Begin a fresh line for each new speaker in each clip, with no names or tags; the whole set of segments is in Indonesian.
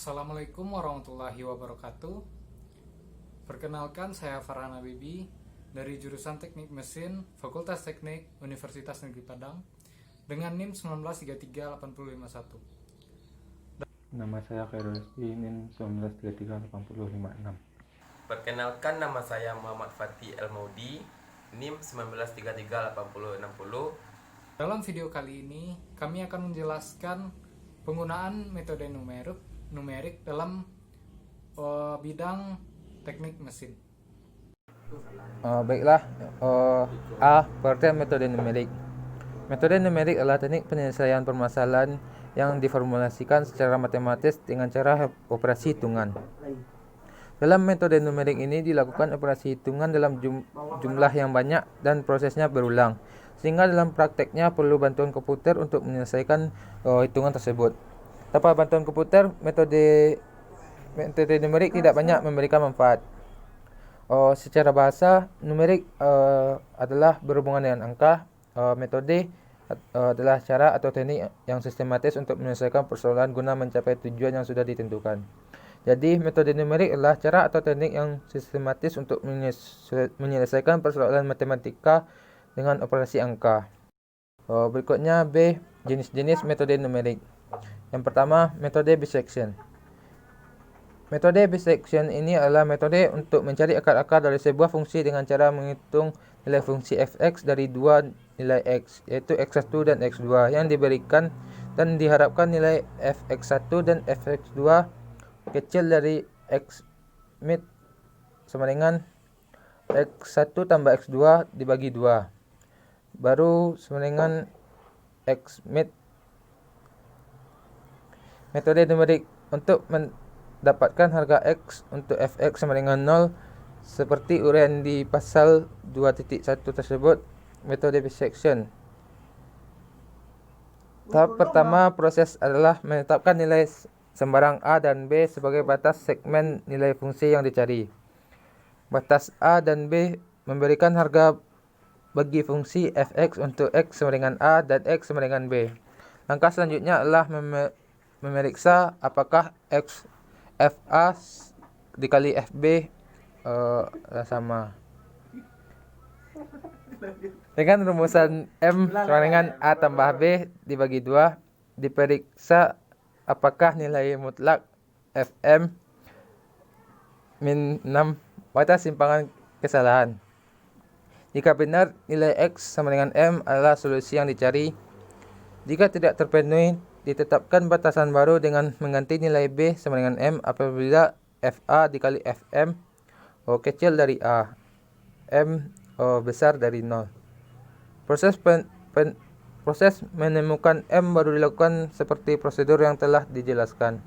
Assalamualaikum warahmatullahi wabarakatuh. Perkenalkan, saya Farhan Habibi dari jurusan Teknik Mesin Fakultas Teknik Universitas Negeri Padang dengan NIM 1933851.
Nama saya Khairul Rizky, NIM 1933856.
Perkenalkan, nama saya Muhammad Fatih El-Maudi, NIM 1933860.
Dalam video kali ini, kami akan menjelaskan penggunaan metode numerik dalam bidang teknik mesin.
Baiklah, pengertian metode numerik. Metode numerik adalah teknik penyelesaian permasalahan yang diformulasikan secara matematis dengan cara operasi hitungan. Dalam metode numerik ini dilakukan operasi hitungan dalam jumlah yang banyak dan prosesnya berulang, sehingga dalam prakteknya perlu bantuan komputer untuk menyelesaikan hitungan tersebut. Tanpa bantuan komputer, metode numerik tidak banyak memberikan manfaat. Secara bahasa, numerik adalah berhubungan dengan angka. Metode adalah cara atau teknik yang sistematis untuk menyelesaikan persoalan guna mencapai tujuan yang sudah ditentukan. Jadi, metode numerik adalah cara atau teknik yang sistematis untuk menyelesaikan persoalan matematika dengan operasi angka. Berikutnya B, jenis-jenis metode numerik. Yang pertama, metode bisection. Metode bisection ini adalah metode untuk mencari akar-akar dari sebuah fungsi dengan cara menghitung nilai fungsi fx dari dua nilai x, yaitu x1 dan x2 yang diberikan, dan diharapkan nilai fx1 dan fx2 kecil dari x mid sama dengan x1 tambah x2 dibagi 2 baru sama dengan x mid. Metode numerik untuk mendapatkan harga x untuk fx sama dengan 0 seperti uraian di pasal 2.1 tersebut, metode bisection. Tahap pertama proses adalah menetapkan nilai sembarang a dan b sebagai batas segmen nilai fungsi yang dicari. Batas a dan b memberikan harga bagi fungsi fx untuk x sama dengan a dan x sama dengan b. Langkah selanjutnya adalah memeriksa apakah fa dikali fb sama. Dengan rumusan m sama dengan a tambah b dibagi 2, diperiksa apakah nilai mutlak fm min 6 batas simpangan kesalahan. Jika benar, nilai x sama dengan m adalah solusi yang dicari. Jika tidak terpenuhi, ditetapkan batasan baru dengan mengganti nilai b sama dengan m apabila fa dikali fm kecil dari a, m besar dari 0. Proses menemukan m baru dilakukan seperti prosedur yang telah dijelaskan.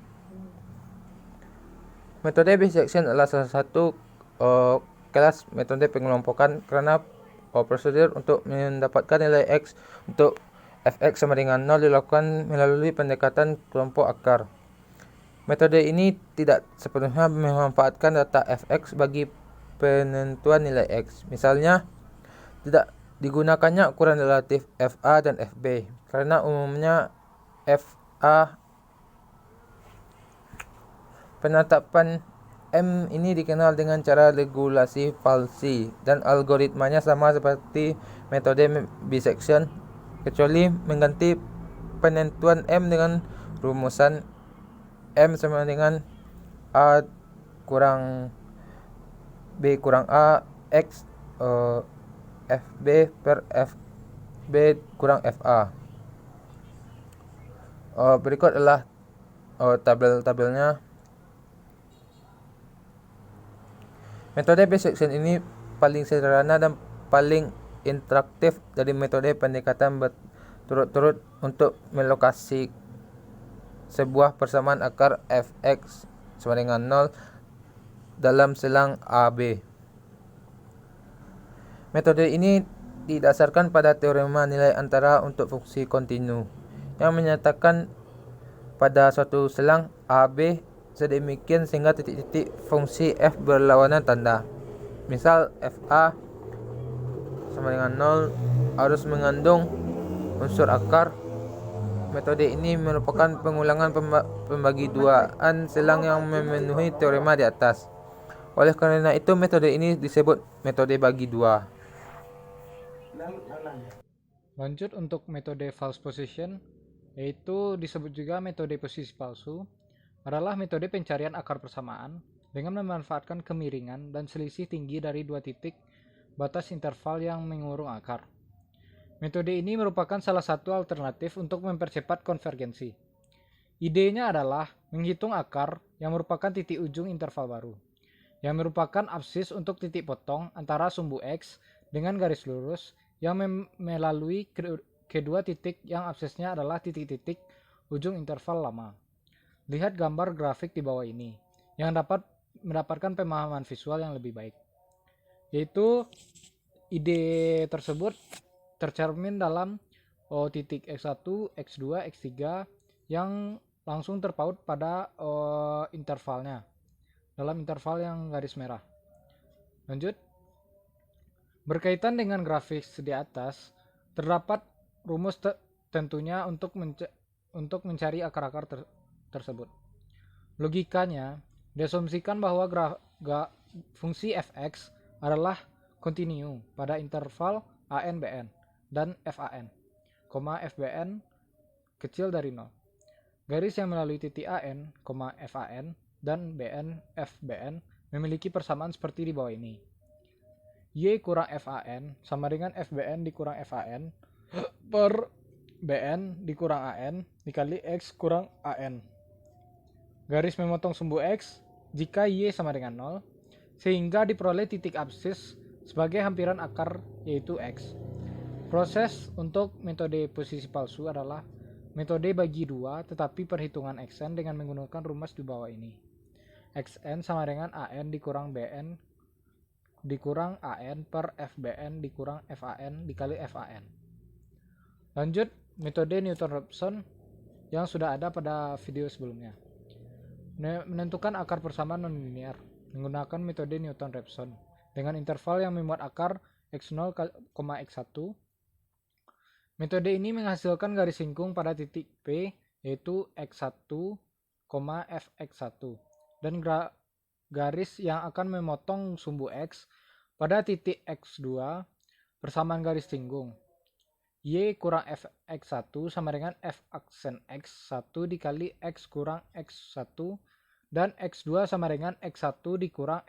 Metode bisection adalah salah satu kelas metode pengelompokan karena prosedur untuk mendapatkan nilai x untuk fx sama dengan 0 dilakukan melalui pendekatan kelompok akar. Metode ini tidak sepenuhnya memanfaatkan data fx bagi penentuan nilai x. Misalnya, tidak digunakannya ukuran relatif fa dan fb karena umumnya fa. Penetapan m ini dikenal dengan cara regulasi falsi dan algoritmanya sama seperti metode bisection, kecuali mengganti penentuan m dengan rumusan m sama dengan a kurang b kurang a x fb per fb kurang fa. Berikut adalah tabel-tabelnya. Metode bisection ini paling sederhana dan paling interaktif dari metode pendekatan berturut-turut untuk melokasi sebuah persamaan akar fx sama dengan 0 dalam selang AB. Metode ini didasarkan pada teorema nilai antara untuk fungsi kontinu yang menyatakan pada suatu selang AB sedemikian sehingga titik-titik fungsi f berlawanan tanda. Misal fa sama dengan 0 harus mengandung unsur akar Metode ini merupakan pengulangan pembagi duaan selang yang memenuhi teorema di atas. Oleh karena itu, metode ini disebut metode bagi dua.
Lanjut untuk metode false position, yaitu disebut juga metode posisi palsu, adalah metode pencarian akar persamaan dengan memanfaatkan kemiringan dan selisih tinggi dari dua titik batas interval yang mengurung akar. Metode ini merupakan salah satu alternatif untuk mempercepat konvergensi. Idenya adalah menghitung akar yang merupakan titik ujung interval baru, yang merupakan absis untuk titik potong antara sumbu X dengan garis lurus yang melalui kedua titik yang absisnya adalah titik-titik ujung interval lama. Lihat gambar grafik di bawah ini, yang dapat mendapatkan pemahaman visual yang lebih baik. Yaitu ide tersebut tercermin dalam titik X1, X2, X3 yang langsung terpaut pada intervalnya, dalam interval yang garis merah. Lanjut. Berkaitan dengan grafik di atas, terdapat rumus tentunya untuk mencari akar-akar tersebut. Logikanya, diasumsikan bahwa fungsi fx adalah kontinu pada interval an bn dan fan, fbn kecil dari 0. Garis yang melalui titik an, fan dan bn, fbn memiliki persamaan seperti di bawah ini. Y kurang fan sama dengan fbn dikurang fan per bn dikurang an dikali x kurang an. Garis memotong sumbu x jika y sama dengan 0, sehingga diperoleh titik absis sebagai hampiran akar yaitu x. Proses untuk metode posisi palsu adalah metode bagi dua tetapi perhitungan xn dengan menggunakan rumus di bawah ini. Xn sama dengan an dikurang bn dikurang an per fbn dikurang fan dikali fan. Lanjut, metode Newton-Raphson yang sudah ada pada video sebelumnya. Menentukan akar persamaan nonlinear menggunakan metode Newton-Raphson dengan interval yang memuat akar x0, x1. Metode ini menghasilkan garis singkung pada titik P yaitu x1, fx1 dan garis yang akan memotong sumbu x pada titik x2 persamaan garis singgung. Y kurang fx1 sama dengan f aksen x1 dikali x kurang x1 dan x2 sama dengan x1 dikurang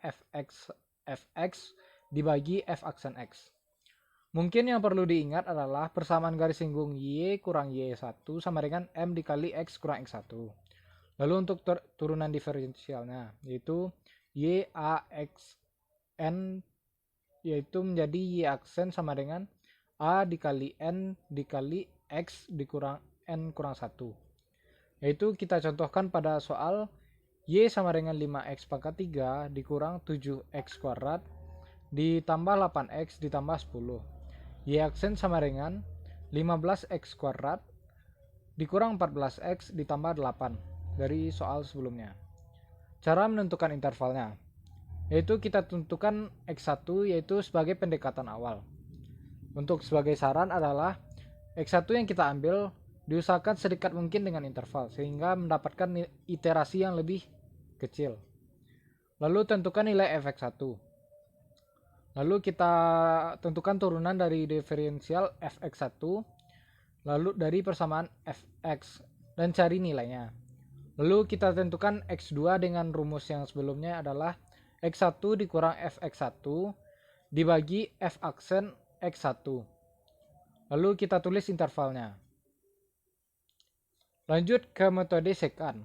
fx dibagi f aksen x. Mungkin yang perlu diingat adalah persamaan garis singgung y kurang y1 sama dengan m dikali x kurang x1. Lalu untuk turunan diferensialnya yaitu y a x n yaitu menjadi y aksen sama dengan a dikali n dikali x dikurang n kurang 1. Yaitu kita contohkan pada soal y sama dengan 5x pangkat 3 dikurang 7x kuadrat ditambah 8x ditambah 10. Y aksen sama dengan 15x kuadrat dikurang 14x ditambah 8 dari soal sebelumnya. Cara menentukan intervalnya yaitu kita tentukan x1 yaitu sebagai pendekatan awal. Untuk sebagai saran adalah x1 yang kita ambil diusahakan sedekat mungkin dengan interval sehingga mendapatkan iterasi yang lebih kecil. Lalu tentukan nilai fx1. Lalu kita tentukan turunan dari diferensial fx1 lalu dari persamaan fx dan cari nilainya. Lalu kita tentukan x2 dengan rumus yang sebelumnya adalah x1 dikurang fx1 dibagi f aksen x1. Lalu kita tulis intervalnya. Lanjut ke metode secant.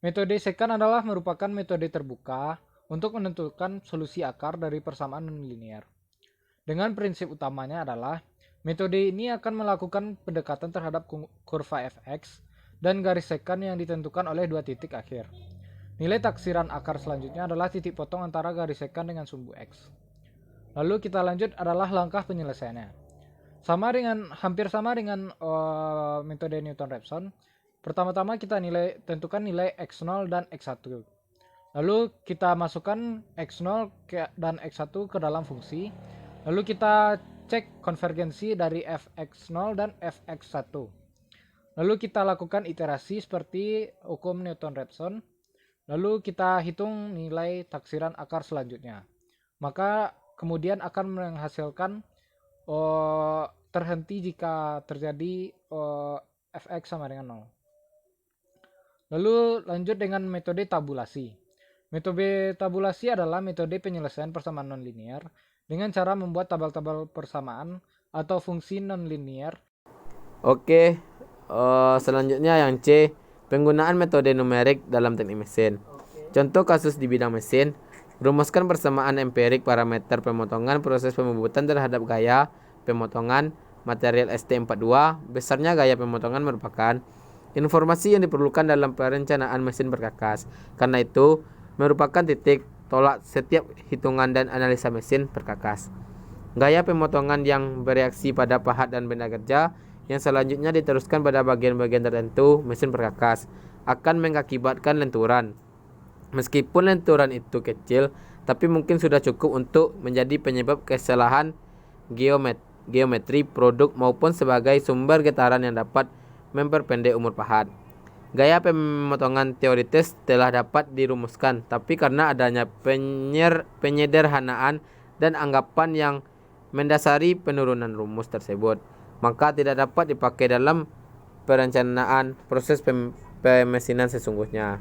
Metode secant adalah merupakan metode terbuka untuk menentukan solusi akar dari persamaan nonlinear. Dengan prinsip utamanya adalah metode ini akan melakukan pendekatan terhadap kurva fx dan garis secant yang ditentukan oleh dua titik akhir. Nilai taksiran akar selanjutnya adalah titik potong antara garis secant dengan sumbu x. Lalu kita lanjut adalah langkah penyelesaiannya. Hampir sama dengan metode Newton-Raphson. Pertama-tama kita tentukan nilai x0 dan x1. Lalu kita masukkan x0 dan x1 ke dalam fungsi. Lalu kita cek konvergensi dari fx0 dan fx1. Lalu kita lakukan iterasi seperti hukum Newton-Raphson. Lalu kita hitung nilai taksiran akar selanjutnya. Maka kemudian akan menghasilkan terhenti jika terjadi fx sama dengan 0. Lalu lanjut dengan metode tabulasi. Metode tabulasi adalah metode penyelesaian persamaan nonlinear dengan cara membuat tabel-tabel persamaan atau fungsi nonlinear.
Oke, selanjutnya yang C, penggunaan metode numerik dalam teknik mesin. Contoh kasus di bidang mesin, rumuskan persamaan empirik parameter pemotongan proses pembubutan terhadap gaya pemotongan material ST42. Besarnya gaya pemotongan merupakan informasi yang diperlukan dalam perencanaan mesin perkakas. Karena itu, merupakan titik tolak setiap hitungan dan analisa mesin perkakas. Gaya pemotongan yang bereaksi pada pahat dan benda kerja yang selanjutnya diteruskan pada bagian-bagian tertentu mesin perkakas akan mengakibatkan lenturan. Meskipun lenturan itu kecil, tapi mungkin sudah cukup untuk menjadi penyebab kesalahan geometri produk maupun sebagai sumber getaran yang dapat memperpendek umur pahat. Gaya pemotongan teoritis telah dapat dirumuskan, tapi karena adanya penyederhanaan dan anggapan yang mendasari penurunan rumus tersebut, maka tidak dapat dipakai dalam perencanaan proses pemesinan sesungguhnya.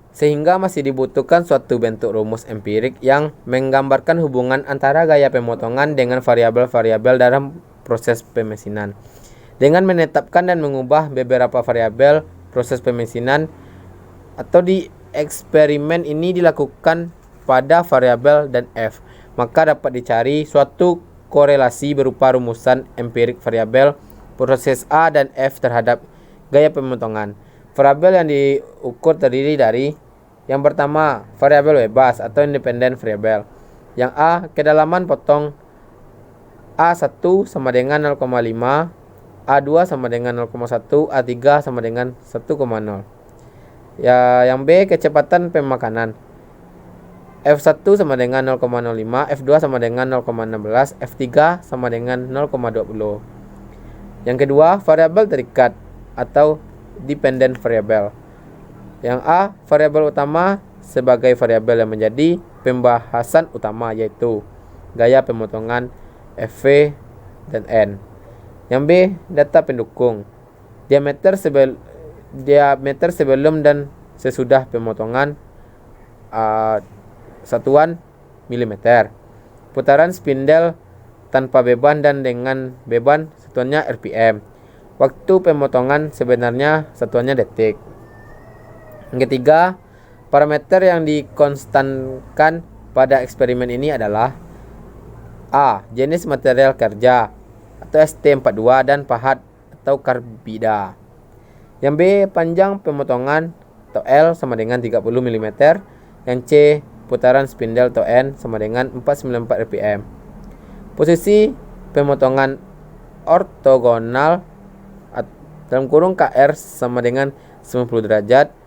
Sehingga masih dibutuhkan suatu bentuk rumus empirik yang menggambarkan hubungan antara gaya pemotongan dengan variabel-variabel dalam proses pemesinan. Dengan menetapkan dan mengubah beberapa variabel proses pemesinan atau di eksperimen ini dilakukan pada variabel dan F, maka dapat dicari suatu korelasi berupa rumusan empirik variabel proses A dan F terhadap gaya pemotongan. Variabel yang diukur terdiri dari yang pertama, variabel bebas atau independent variable. Yang A, kedalaman potong A1 sama dengan 0,5, A2 sama dengan 0,1, A3 sama dengan 1,0. Ya, yang B, kecepatan pemakanan. F1 sama dengan 0,05, F2 sama dengan 0,16, F3 sama dengan 0,20. Yang kedua, variabel terikat atau dependent variable. Yang A, variabel utama sebagai variabel yang menjadi pembahasan utama, yaitu gaya pemotongan FV dan N. Yang B, data pendukung. Diameter sebelum dan sesudah pemotongan satuan milimeter. Putaran spindle tanpa beban dan dengan beban satuannya RPM. Waktu pemotongan sebenarnya satuannya detik. Yang ketiga, parameter yang dikonstankan pada eksperimen ini adalah A, jenis material kerja atau ST42 dan pahat atau karbida. Yang B, panjang pemotongan atau L sama dengan 30 mm. Yang C, putaran spindle atau N sama dengan 494 rpm. Posisi pemotongan ortogonal dalam kurung KR sama dengan 90 derajat.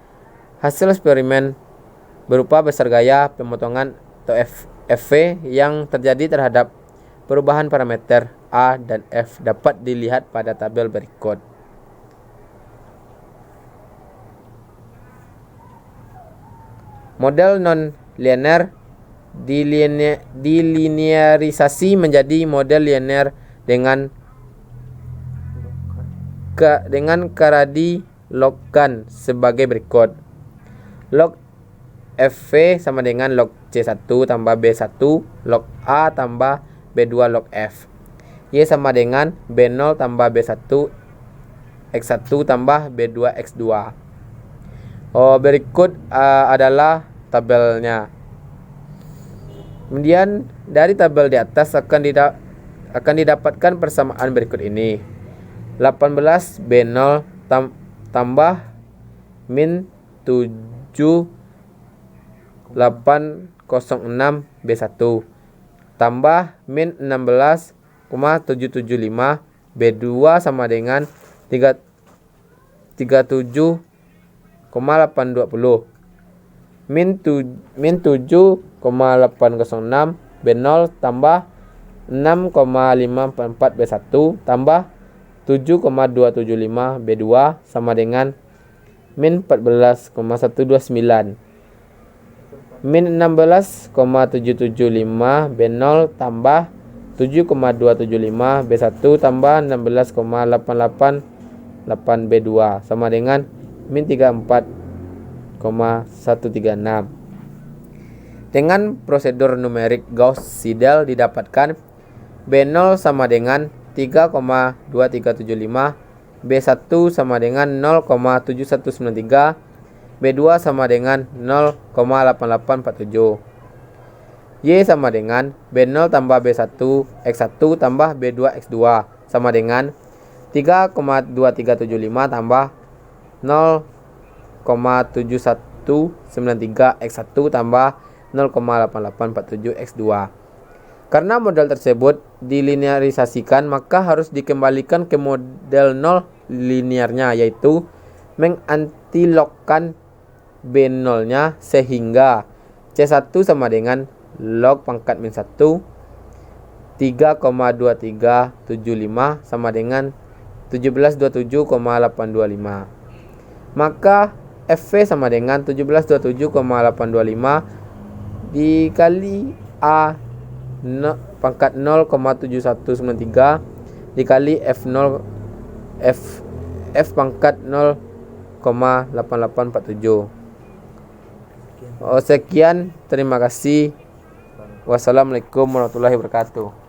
Hasil eksperimen berupa besar gaya pemotongan atau FV yang terjadi terhadap perubahan parameter A dan F dapat dilihat pada tabel berikut. Model non-linear dilinearisasi menjadi model linear dengan karadilogan sebagai berikut. Log FV sama dengan log C1 tambah B1 log A tambah B2 log F. Y sama dengan B0 tambah B1 X1 tambah B2 X2. Berikut adalah tabelnya. Kemudian dari tabel di atas akan didapatkan persamaan berikut ini. 18 B0 tambah min 7806 B1 tambah min 16,775 B2 sama dengan 37,820 min 7,806 B0 tambah 6,544 B1 tambah 7,275 B2 sama dengan min 14,129. Min 16,775 B0 tambah 7,275 B1 tambah 16,888 B2 sama dengan min 34,136. Dengan prosedur numerik Gauss-Seidel didapatkan B0 sama dengan 3,2375, B1 sama dengan 0,7193, B2 sama dengan 0,8847. Y sama dengan B0 tambah B1 X1 tambah B2 X2 sama dengan 3,2375 tambah 0,7193 X1 tambah 0,8847 X2. Karena model tersebut dilinearisasikan, maka harus dikembalikan ke model nol linearnya, yaitu mengantilogkan B0-nya sehingga C1 sama dengan log pangkat min 1 3,2375 sama dengan 1727,825. Maka FV sama dengan 1727,825 dikali A pangkat 0,7193 dikali F0 F pangkat 0,8847. Sekian, terima kasih. Wassalamualaikum warahmatullahi wabarakatuh.